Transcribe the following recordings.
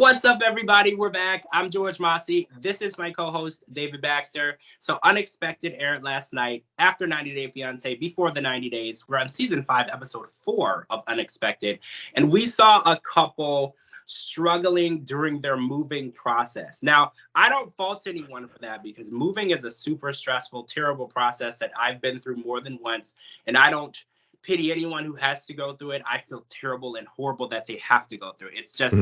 What's up, everybody? We're back. I'm George Mossey. This is my co-host, David Baxter. So Unexpected aired last night after 90 Day Fiancé, before the 90 days. We're on season 5, episode 4 of Unexpected. And we saw a couple struggling during their moving process. Now, I don't fault anyone for that because moving is a super stressful, terrible process that I've been through more than once. And I don't pity anyone who has to go through it. I feel terrible and horrible that they have to go through it. It's just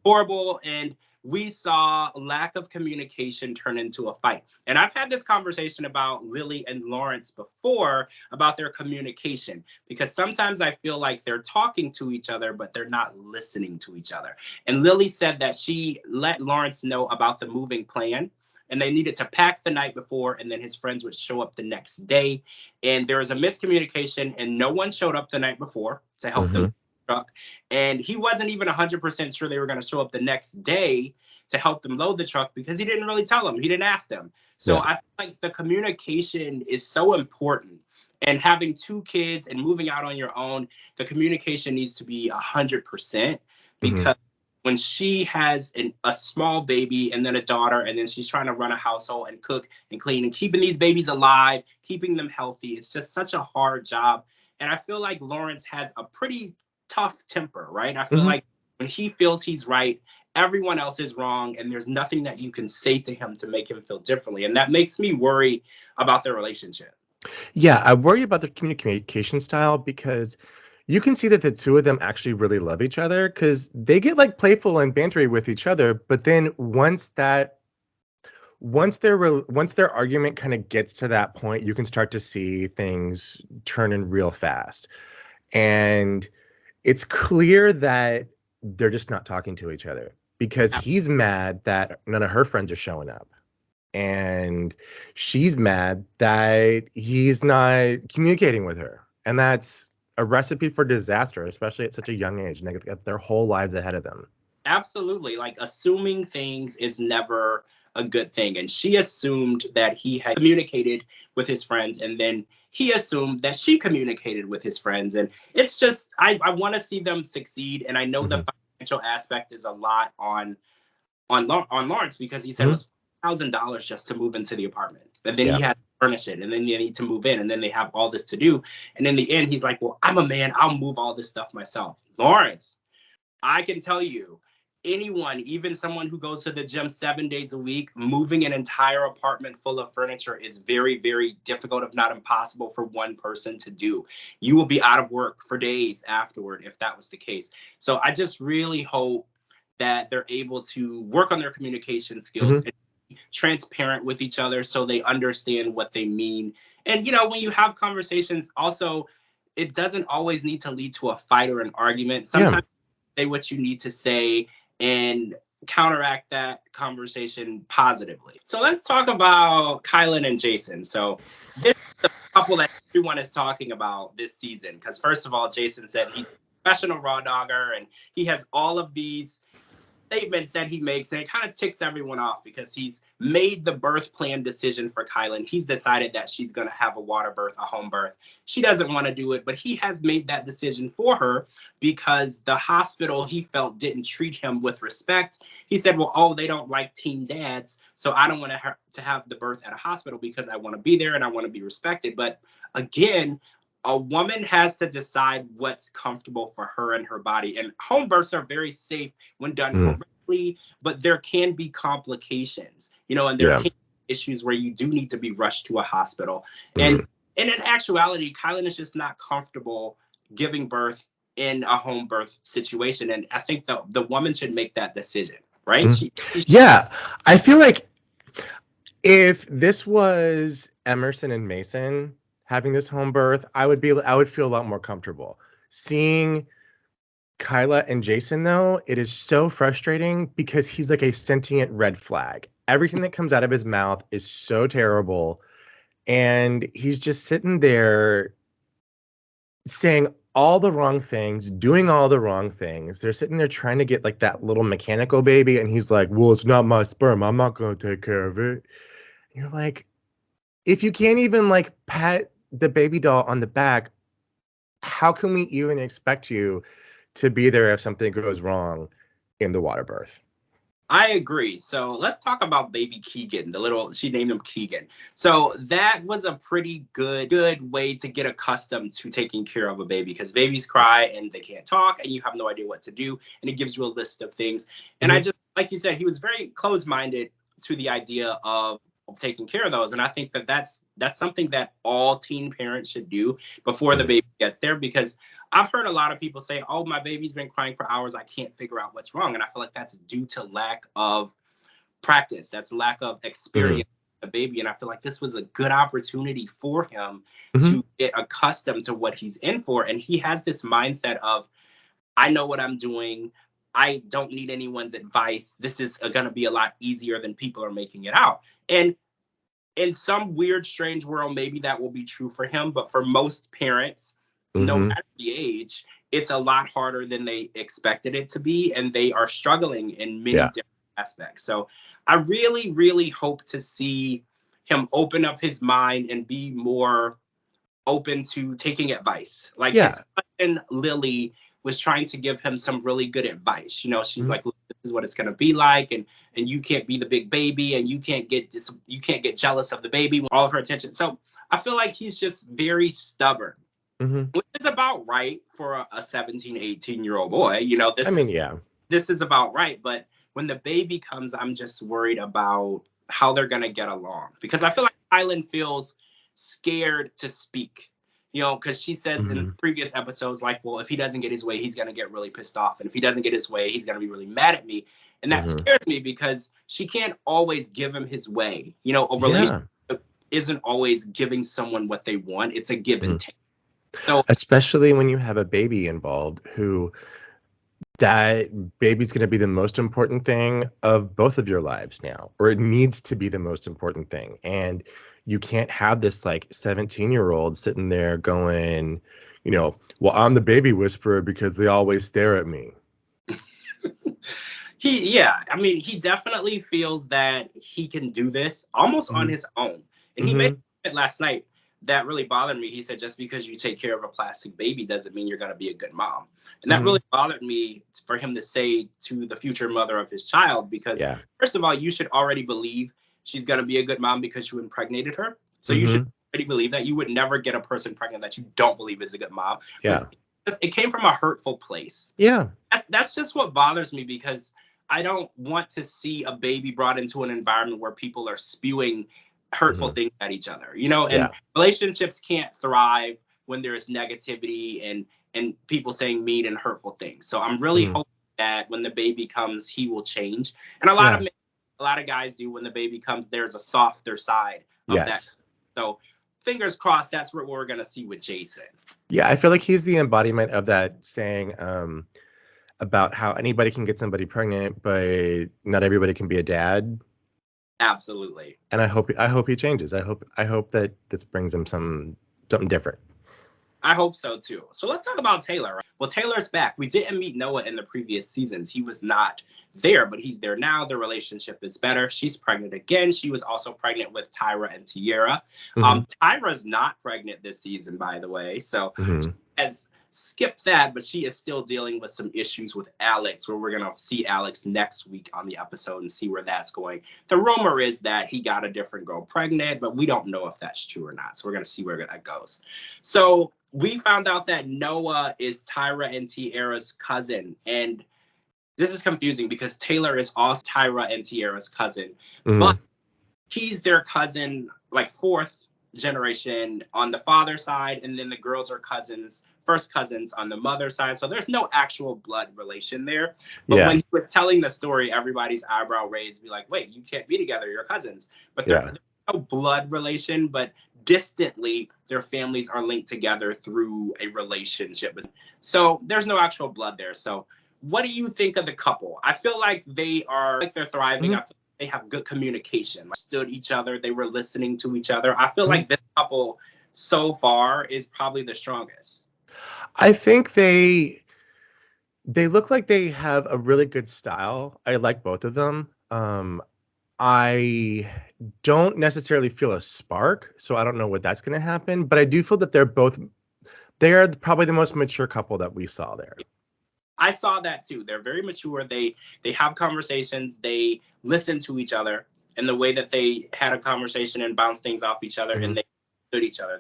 horrible. And we saw lack of communication turn into a fight. And I've had this conversation about Lily and Lawrence before about their communication, because sometimes I feel like they're talking to each other, but they're not listening to each other. And Lily said that she let Lawrence know about the moving plan, and they needed to pack the night before, and then his friends would show up the next day. And there was a miscommunication, and no one showed up the night before to help them truck, and he wasn't even 100% sure they were going to show up the next day to help them load the truck because he didn't really tell them. He didn't ask them. So I feel like the communication is so important. And having 2 kids and moving out on your own, the communication needs to be 100%, because when she has a small baby and then a daughter, and then she's trying to run a household and cook and clean and keeping these babies alive, keeping them healthy, it's just such a hard job. And I feel like Lawrence has a pretty tough temper, right? I feel like when he feels he's right, everyone else is wrong, and there's nothing that you can say to him to make him feel differently. And that makes me worry about their relationship. Yeah, I worry about their communication style because you can see that the 2 of them actually really love each other because they get like playful and bantery with each other. But then once their argument kind of gets to that point, you can start to see things turning real fast. And it's clear that they're just not talking to each other because he's mad that none of her friends are showing up. And she's mad that he's not communicating with her. And that's a recipe for disaster, especially at such a young age. And they got their whole lives ahead of them. Absolutely. Like, assuming things is never a good thing. And she assumed that he had communicated with his friends, and then he assumed that she communicated with his friends. And it's just, I want to see them succeed. And I know the financial aspect is a lot on Lawrence, because he said it was $1,000 just to move into the apartment. And then he had to furnish it, and then they need to move in, and then they have all this to do. And in the end, he's like, well, I'm a man, I'll move all this stuff myself. Lawrence, I can tell you, anyone, even someone who goes to the gym 7 days a week, moving an entire apartment full of furniture is very, very difficult, if not impossible, for one person to do. You will be out of work for days afterward if that was the case. So I just really hope that they're able to work on their communication skills and be transparent with each other so they understand what they mean. And, when you have conversations, also, it doesn't always need to lead to a fight or an argument. Sometimes say what you need to say and counteract that conversation positively. So let's talk about Kylan and Jason. So this is the couple that everyone is talking about this season, because first of all, Jason said he's a professional raw dogger, and he has all of these statements that he makes, and it kind of ticks everyone off because he's made the birth plan decision for Kylan. He's decided that she's going to have a water birth, a home birth. She doesn't want to do it, but he has made that decision for her because the hospital, he felt, didn't treat him with respect. He said, well, they don't like teen dads, so I don't want to have the birth at a hospital because I want to be there and I want to be respected. But again, a woman has to decide what's comfortable for her and her body. And home births are very safe when done correctly, but there can be complications, and there can be issues where you do need to be rushed to a hospital. And in actuality, Kylan is just not comfortable giving birth in a home birth situation. And I think the woman should make that decision, right? I feel like if this was Emerson and Mason having this home birth, I would feel a lot more comfortable. Seeing Kyla and Jason, though, it is so frustrating because he's like a sentient red flag. Everything that comes out of his mouth is so terrible, and he's just sitting there saying all the wrong things, doing all the wrong things. They're sitting there trying to get like that little mechanical baby, and he's like, well, it's not my sperm, I'm not going to take care of it. And you're like, if you can't even like pat the baby doll on the back, how can we even expect you to be there if something goes wrong in the water birth? I agree. So let's talk about baby Keegan, she named him Keegan. So that was a pretty good way to get accustomed to taking care of a baby because babies cry and they can't talk and you have no idea what to do. And it gives you a list of things. And I Mhm. just, like you said, he was very close minded to the idea of taking care of those. And I think that that's something that all teen parents should do before the Mhm. baby gets there because I've heard a lot of people say, "Oh, my baby's been crying for hours. I can't figure out what's wrong." And I feel like that's due to lack of practice. That's lack of Mhm. experience with the baby. And I feel like this was a good opportunity for him Mhm. to get accustomed to what he's in for. And he has this mindset of, "I know what I'm doing. I don't need anyone's advice. This is going to be a lot easier than people are making it out." And in some weird, strange world, maybe that will be true for him. But for most parents, no Mhm. matter the age, it's a lot harder than they expected it to be. And they are struggling in many Yeah. different aspects. So I really, really hope to see him open up his mind and be more open to taking advice. Like Yeah. his cousin Lily was trying to give him some really good advice. She's Mhm. like, "Look, this is what it's gonna be like, and you can't be the big baby, and you can't get jealous of the baby with all of her attention." So I feel like he's just very stubborn, Mhm. which is about right for a 17, 18-year-old boy. I mean, yeah. This is about right. But when the baby comes, I'm just worried about how they're gonna get along because I feel like Kylan feels scared to speak. Because she says in Mhm. previous episodes, like, well, if he doesn't get his way, he's gonna get really pissed off, and if he doesn't get his way, he's gonna be really mad at me, and that Mhm. scares me because she can't always give him his way. A relationship Yeah. isn't always giving someone what they want; it's a give Mhm. and take. So Especially when you have a baby involved who that baby's gonna be the most important thing of both of your lives now, or it needs to be the most important thing, and you can't have this, like, 17-year-old sitting there going, "Well, I'm the baby whisperer because they always stare at me." yeah, I mean, he definitely feels that he can do this almost on Mhm. his own. And he made Mhm. it last night that really bothered me. He said, just because you take care of a plastic baby doesn't mean you're going to be a good mom. And that really Mhm. bothered me for him to say to the future mother of his child, because, Yeah. first of all, you should already believe she's going to be a good mom because you impregnated her. So you should Mhm. already believe that. You would never get a person pregnant that you don't believe is a good mom. But Yeah. it came from a hurtful place. Yeah. That's just what bothers me because I don't want to see a baby brought into an environment where people are spewing hurtful Mhm. things at each other. And Yeah. relationships can't thrive when there's negativity and people saying mean and hurtful things. So I'm really Mhm. hoping that when the baby comes, he will change. And Yeah. a lot of guys do when the baby comes, there's a softer side of that. Yes. So fingers crossed that's what we're gonna see with Jason. Yeah, I feel like he's the embodiment of that saying, about how anybody can get somebody pregnant, but not everybody can be a dad. Absolutely. And I hope he changes. I hope that this brings him something different. I hope so too. So let's talk about Taylor. Well, Taylor's back. We didn't meet Noah in the previous seasons. He was not there, but he's there now. The relationship is better. She's pregnant again. She was also pregnant with Tyra and Tierra. Mhm. Tyra's not pregnant this season, by the way. So Mhm. has skipped that, but she is still dealing with some issues with Alex, where we're going to see Alex next week on the episode and see where that's going. The rumor is that he got a different girl pregnant, but we don't know if that's true or not. So we're going to see where that goes. So we found out that Noah is Tyra and Tierra's cousin. And this is confusing because Taylor is also Tyra and Tierra's cousin, but Mhm. he's their cousin, like fourth generation on the father side, and then the girls are first cousins on the mother side. So there's no actual blood relation there. But when Yeah. he was telling the story, everybody's eyebrow raised, be like, "Wait, you can't be together. You're cousins." But Yeah. there's no blood relation, but distantly, their families are linked together through a relationship. So there's no actual blood there. So what do you think of the couple? I feel like they're thriving. I Mhm. feel they have good communication, like, stood each other, they were listening to each other. I feel Mhm. like this couple so far is probably the strongest. I think they look like they have a really good style. I like both of them. I don't necessarily feel a spark, so I don't know what that's gonna happen, but I do feel that they are probably the most mature couple that we saw there. I saw that too. They're very mature. They have conversations. They listen to each other, and the way that they had a conversation and bounced things off each other, Mhm. and they understood each other.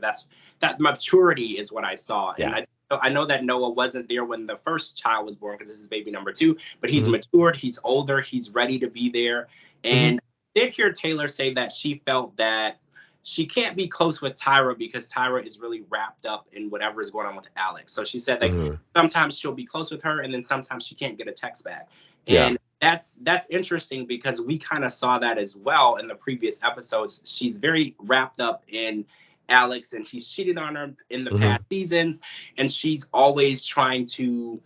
That maturity is what I saw. And Yeah. I know that Noah wasn't there when the first child was born because this is baby number two, but he's Mhm. matured. He's older. He's ready to be there. Mhm. And I did hear Taylor say that she felt that she can't be close with Tyra because Tyra is really wrapped up in whatever is going on with Alex. So she said like Mhm. sometimes she'll be close with her and then sometimes she can't get a text back. Yeah. And that's interesting because we kind of saw that as well in the previous episodes. She's very wrapped up in Alex and he's cheated on her in the Mhm. past seasons and she's always trying to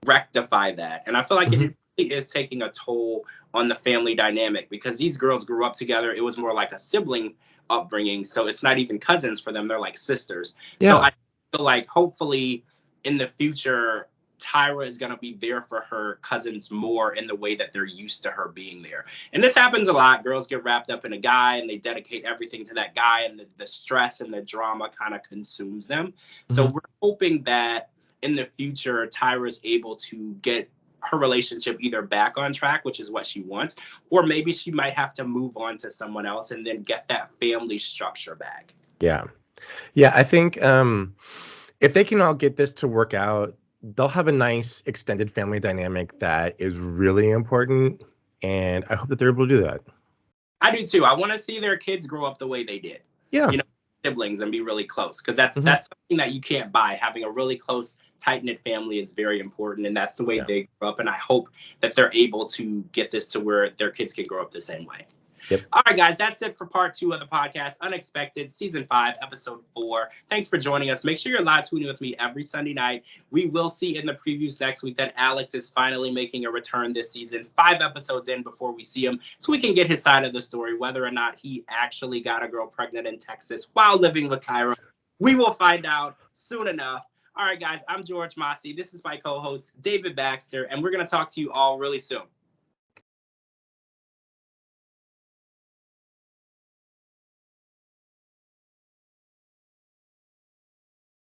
rectify that. And I feel like Mhm. it really is taking a toll on the family dynamic because these girls grew up together. It was more like a sibling upbringing. So it's not even cousins for them. They're like sisters. So Yeah. I feel like hopefully in the future, Tyra is going to be there for her cousins more in the way that they're used to her being there. And this happens a lot. Girls get wrapped up in a guy and they dedicate everything to that guy, and the stress and the drama kind of consumes them. So Mhm. we're hoping that in the future, Tyra's able to get her relationship either back on track, which is what she wants, or maybe she might have to move on to someone else and then get that family structure back. Yeah. Yeah, I think if they can all get this to work out, they'll have a nice extended family dynamic that is really important, and I hope that they're able to do that. I do too. I want to see their kids grow up the way they did, Yeah. you know, siblings and be really close because that's Mhm. that's something that you can't buy. Having a really close, tight knit family is very important, and that's the way Yeah. they grew up. And I hope that they're able to get this to where their kids can grow up the same way. Yep. All right, guys, that's it for part 2 of the podcast, Unexpected, season 5, episode 4. Thanks for joining us. Make sure you're live tuning with me every Sunday night. We will see in the previews next week that Alex is finally making a return this season, 5 episodes in before we see him, so we can get his side of the story, whether or not he actually got a girl pregnant in Texas while living with Tyra. We will find out soon enough. All right, guys, I'm George Mossey. This is my co host, David Baxter, and we're going to talk to you all really soon.